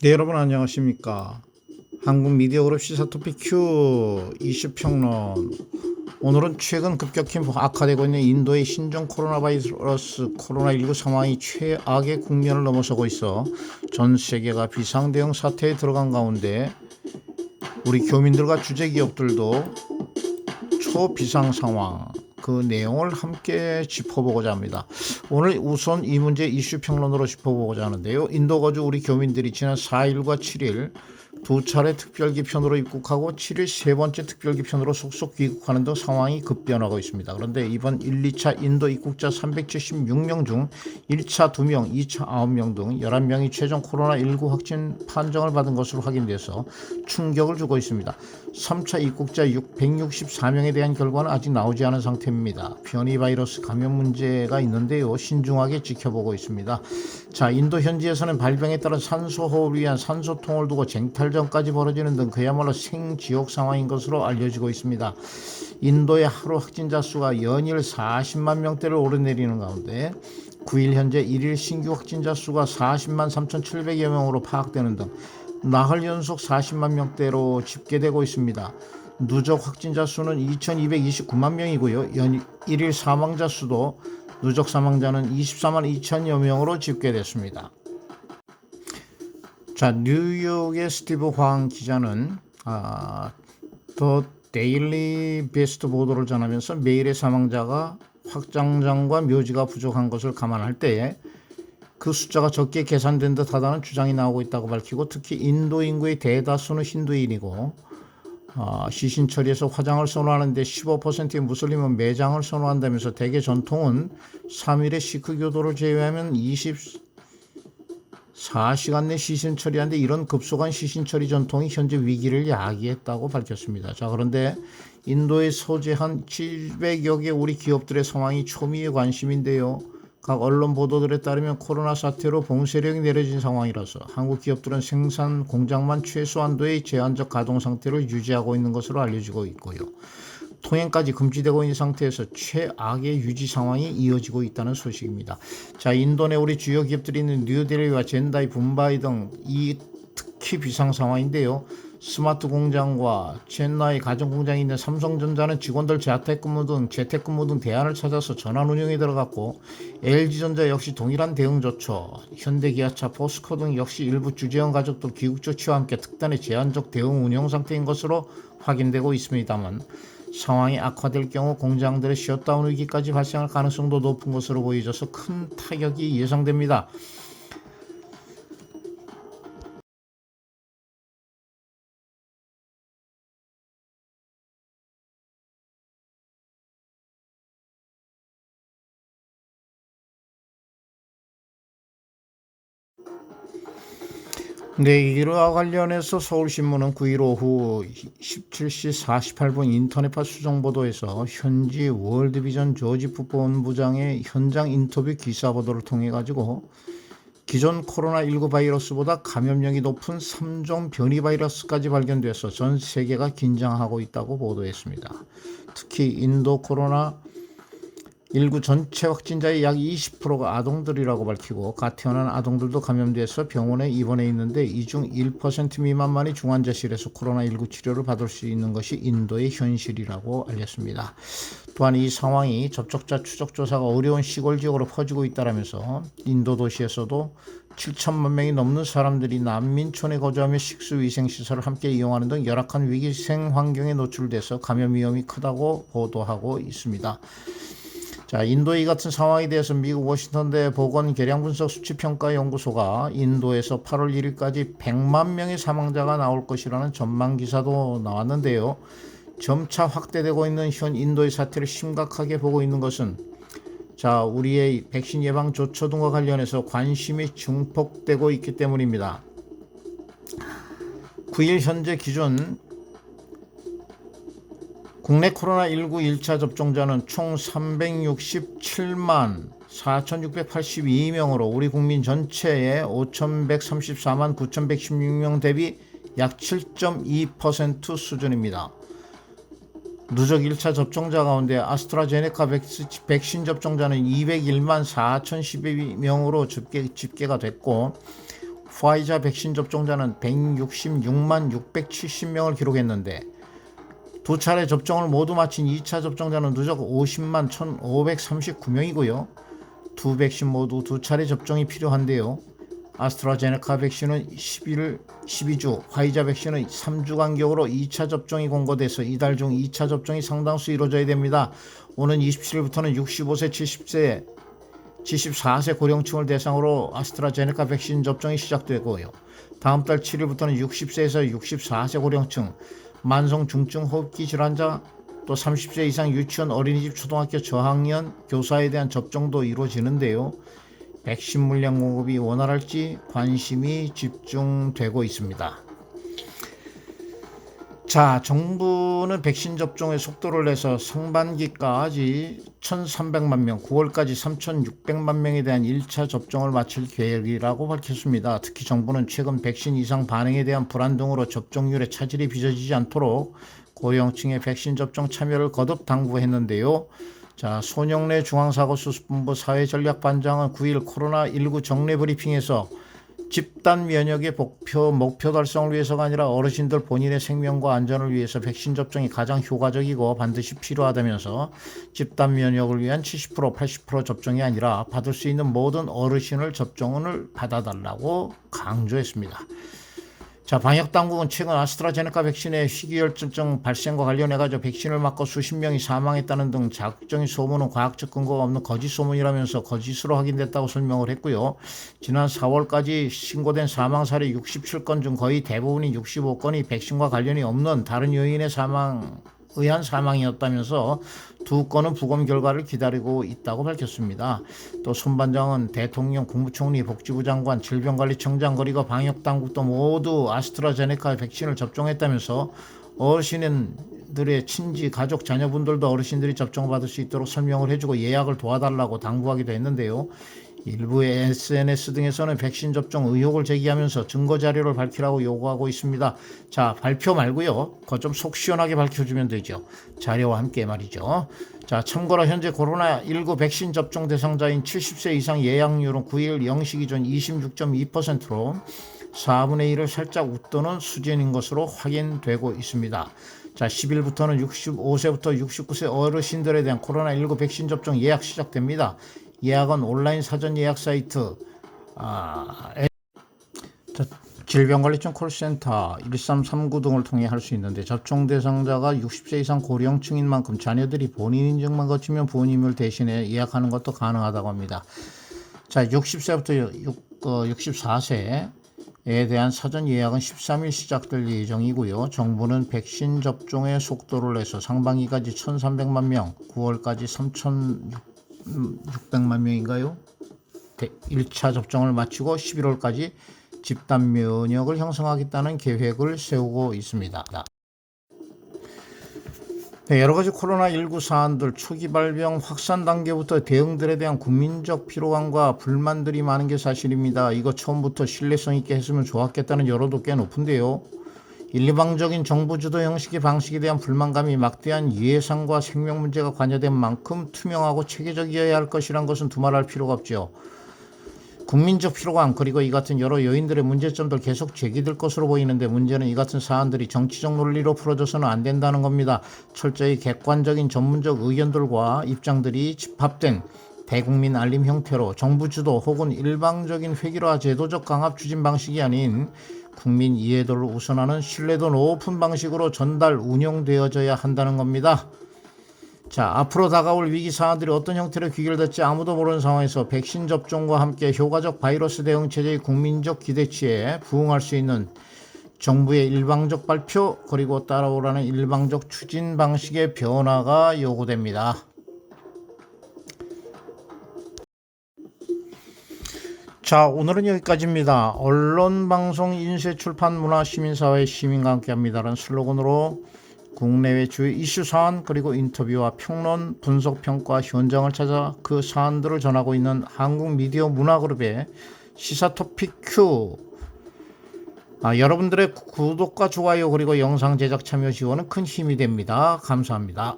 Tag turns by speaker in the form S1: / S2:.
S1: 네, 여러분 안녕하십니까. 한국 미디어그룹 시사토픽 Q 이슈평론. 오늘은 최근 급격히 악화되고 있는 인도의 신종 코로나 바이러스 코로나19 상황이 최악의 국면을 넘어서고 있어 전 세계가 비상대응 사태에 들어간 가운데 우리 교민들과 주재기업들도 초비상 상황, 그 내용을 함께 짚어보고자 합니다. 오늘 우선 이 문제 이슈 평론으로 짚어보고자 하는데요. 인도 거주 우리 교민들이 지난 4일과 7일 두 차례 특별기편으로 입국하고 7일 세 번째 특별기편으로 속속 귀국하는 등 상황이 급변하고 있습니다. 그런데 이번 1, 2차 인도 입국자 376명 중 1차 2명, 2차 9명 등 11명이 최종 코로나19 확진 판정을 받은 것으로 확인돼서 충격을 주고 있습니다. 3차 입국자 164명에 대한 결과는 아직 나오지 않은 상태입니다. 변이 바이러스 감염 문제가 있는데요. 신중하게 지켜보고 있습니다. 자, 인도 현지에서는 발병에 따른 산소호흡을 위한 산소통을 두고 쟁탈전까지 벌어지는 등 그야말로 생지옥 상황인 것으로 알려지고 있습니다. 인도의 하루 확진자 수가 연일 40만 명대를 오르내리는 가운데 9일 현재 1일 신규 확진자 수가 40만 3,700여 명으로 파악되는 등 나흘 연속 40만 명대로 집계되고 있습니다. 누적 확진자 수는 2,229만 명이고요. 연 1일 사망자 수도 누적 사망자는 24만 2천여 명으로 집계됐습니다. 자, 뉴욕의 스티브 황 기자는 더 데일리 베스트 보도를 전하면서 매일의 사망자가 확장장과 묘지가 부족한 것을 감안할 때에 그 숫자가 적게 계산된 듯하다는 주장이 나오고 있다고 밝히고, 특히 인도 인구의 대다수는 힌두인이고 시신 처리에서 화장을 선호하는데 15%의 무슬림은 매장을 선호한다면서 대개 전통은 3일의 시크 교도를 제외하면 24시간 내 시신 처리하는데 이런 급속한 시신 처리 전통이 현재 위기를 야기했다고 밝혔습니다. 자, 그런데 인도에 소재한 700여 개 우리 기업들의 상황이 초미의 관심인데요. 각 언론 보도들에 따르면 코로나 사태로 봉쇄령이 내려진 상황이라서 한국 기업들은 생산 공장만 최소한도의 제한적 가동 상태를 유지하고 있는 것으로 알려지고 있고요. 통행까지 금지되고 있는 상태에서 최악의 유지 상황이 이어지고 있다는 소식입니다. 자, 인도 내 우리 주요 기업들이 있는 뉴델리와 젠다이, 붐바이 등 이 특히 비상 상황인데요. 스마트 공장과 첸나이 가전 공장이 있는 삼성전자는 직원들 재택근무 등 대안을 찾아서 전환 운영에 들어갔고, LG전자 역시 동일한 대응 조처, 현대기아차, 포스코 등 역시 일부 주재원 가족들 귀국 조치와 함께 특단의 제한적 대응 운영 상태인 것으로 확인되고 있습니다만, 상황이 악화될 경우 공장들의 셧다운 위기까지 발생할 가능성도 높은 것으로 보여져서 큰 타격이 예상됩니다. 네, 이와 관련해서 서울신문은 9일 오후 17시 48분 인터넷파 수정 보도에서 현지 월드비전 조지프 본부장의 현장 인터뷰 기사 보도를 통해 가지고 기존 코로나19 바이러스보다 감염력이 높은 3종 변이 바이러스까지 발견돼서 전 세계가 긴장하고 있다고 보도했습니다. 특히 인도 코로나 19 전체 확진자의 약 20%가 아동들이라고 밝히고, 갓 태어난 아동들도 감염돼서 병원에 입원해 있는데 이 중 1% 미만만이 중환자실에서 코로나19 치료를 받을 수 있는 것이 인도의 현실이라고 알렸습니다. 또한 이 상황이 접촉자 추적 조사가 어려운 시골 지역으로 퍼지고 있다면서 인도 도시에서도 7천만 명이 넘는 사람들이 난민촌에 거주하며 식수위생시설을 함께 이용하는 등 열악한 위기생 환경에 노출돼서 감염 위험이 크다고 보도하고 있습니다. 자, 인도의 같은 상황에 대해서 미국 워싱턴대 보건계량분석수치평가연구소가 인도에서 8월 1일까지 100만 명의 사망자가 나올 것이라는 전망 기사도 나왔는데요. 점차 확대되고 있는 현 인도의 사태를 심각하게 보고 있는 것은, 자, 우리의 백신 예방 조처 등과 관련해서 관심이 증폭되고 있기 때문입니다. 9일 현재 기준 국내 코로나19 1차 접종자는 총 367만 4,682명으로 우리 국민 전체의 5,134만 9,116명 대비 약 7.2% 수준입니다. 누적 1차 접종자 가운데 아스트라제네카 백신 접종자는 201만 4,012명으로 집계가 됐고, 화이자 백신 접종자는 166만 670명을 기록했는데 두 차례 접종을 모두 마친 2차 접종자는 누적 50만 1,539명이고요. 두 백신 모두 두 차례 접종이 필요한데요. 아스트라제네카 백신은 12주, 화이자 백신은 3주 간격으로 2차 접종이 공고돼서 이달 중 2차 접종이 상당수 이루어져야 됩니다. 오는 27일부터는 65세, 70세, 74세 고령층을 대상으로 아스트라제네카 백신 접종이 시작되고요. 다음 달 7일부터는 60세에서 64세 고령층, 만성 중증 호흡기 질환자, 또 30세 이상 유치원, 어린이집, 초등학교 저학년 교사에 대한 접종도 이루어지는데요. 백신 물량 공급이 원활할지 관심이 집중되고 있습니다. 자, 정부는 백신 접종의 속도를 내서 상반기까지 1,300만 명, 9월까지 3,600만 명에 대한 1차 접종을 마칠 계획이라고 밝혔습니다. 특히 정부는 최근 백신 이상 반응에 대한 불안 등으로 접종률에 차질이 빚어지지 않도록 고령층의 백신 접종 참여를 거듭 당부했는데요. 자, 손영래 중앙사고수습본부 사회전략반장은 9일 코로나19 정례 브리핑에서 집단 면역의 목표 달성을 위해서가 아니라 어르신들 본인의 생명과 안전을 위해서 백신 접종이 가장 효과적이고 반드시 필요하다면서 집단 면역을 위한 70%, 80% 접종이 아니라 받을 수 있는 모든 어르신을 접종을 받아달라고 강조했습니다. 자, 방역당국은 최근 아스트라제네카 백신의 희귀혈증 발생과 관련해가지고 백신을 맞고 수십 명이 사망했다는 등 자극적인 소문은 과학적 근거가 없는 거짓 소문이라면서 거짓으로 확인됐다고 설명을 했고요. 지난 4월까지 신고된 사망 사례 67건 중 거의 대부분인 65건이 백신과 관련이 없는 다른 요인의 의한 사망이었다면서 두 건은 부검 결과를 기다리고 있다고 밝혔습니다. 또 손 반장은 대통령, 국무총리, 복지부 장관, 질병관리청장 그리고 방역당국도 모두 아스트라제네카 백신을 접종했다면서 어르신들의 친지, 가족, 자녀분들도 어르신들이 접종을 받을 수 있도록 설명을 해주고 예약을 도와달라고 당부하기도 했는데요. 일부의 SNS 등에서는 백신 접종 의혹을 제기하면서 증거 자료를 밝히라고 요구하고 있습니다. 자, 발표 말고요. 그거 좀 속 시원하게 밝혀주면 되죠. 자료와 함께 말이죠. 자, 참고로 현재 코로나19 백신 접종 대상자인 70세 이상 예약률은 9일 0시 기준 26.2%로 4분의 1을 살짝 웃도는 수준인 것으로 확인되고 있습니다. 자, 10일부터는 65세부터 69세 어르신들에 대한 코로나19 백신 접종 예약 시작됩니다. 예약은 온라인 사전 예약 사이트, 질병관리청 콜센터 1339 등을 통해 할 수 있는데 접종 대상자가 60세 이상 고령층인 만큼 자녀들이 본인 인증만 거치면 부모님을 대신해 예약하는 것도 가능하다고 합니다. 자, 60세부터 64세에 대한 사전 예약은 13일 시작될 예정이고요. 정부는 백신 접종의 속도를 내서 상반기까지 1,300만 명, 9월까지 3,600만 명인가요? 1차 접종을 마치고 11월까지 집단 면역을 형성하겠다는 계획을 세우고 있습니다. 네, 여러 가지 코로나19 사안들 초기 발병 확산 단계부터 대응들에 대한 국민적 피로감과 불만들이 많은 게 사실입니다. 이거 처음부터 신뢰성 있게 했으면 좋았겠다는 여론도 꽤 높은데요. 일방적인 정부 주도 형식의 방식에 대한 불만감이 막대한 예상과 생명 문제가 관여된 만큼 투명하고 체계적이어야 할 것이란 것은 두말할 필요가 없죠. 국민적 피로감 그리고 이 같은 여러 요인들의 문제점들 계속 제기될 것으로 보이는데 문제는 이 같은 사안들이 정치적 논리로 풀어져서는 안 된다는 겁니다. 철저히 객관적인 전문적 의견들과 입장들이 집합된 대국민 알림 형태로 정부 주도 혹은 일방적인 회기화 제도적 강압 추진 방식이 아닌 국민 이해도를 우선하는 신뢰도 높은 방식으로 전달 운영되어져야 한다는 겁니다. 자, 앞으로 다가올 위기 사안들이 어떤 형태로 귀결될지 아무도 모르는 상황에서 백신 접종과 함께 효과적 바이러스 대응 체제의 국민적 기대치에 부응할 수 있는 정부의 일방적 발표 그리고 따라오라는 일방적 추진 방식의 변화가 요구됩니다. 자, 오늘은 여기까지입니다. 언론, 방송, 인쇄, 출판, 문화, 시민사회, 시민과 함께합니다라는 슬로건으로 국내외 주요 이슈 사안 그리고 인터뷰와 평론, 분석, 평가, 현장을 찾아 그 사안들을 전하고 있는 한국미디어 문화그룹의 시사토픽 Q. 여러분들의 구독과 좋아요 그리고 영상 제작 참여 지원은 큰 힘이 됩니다. 감사합니다.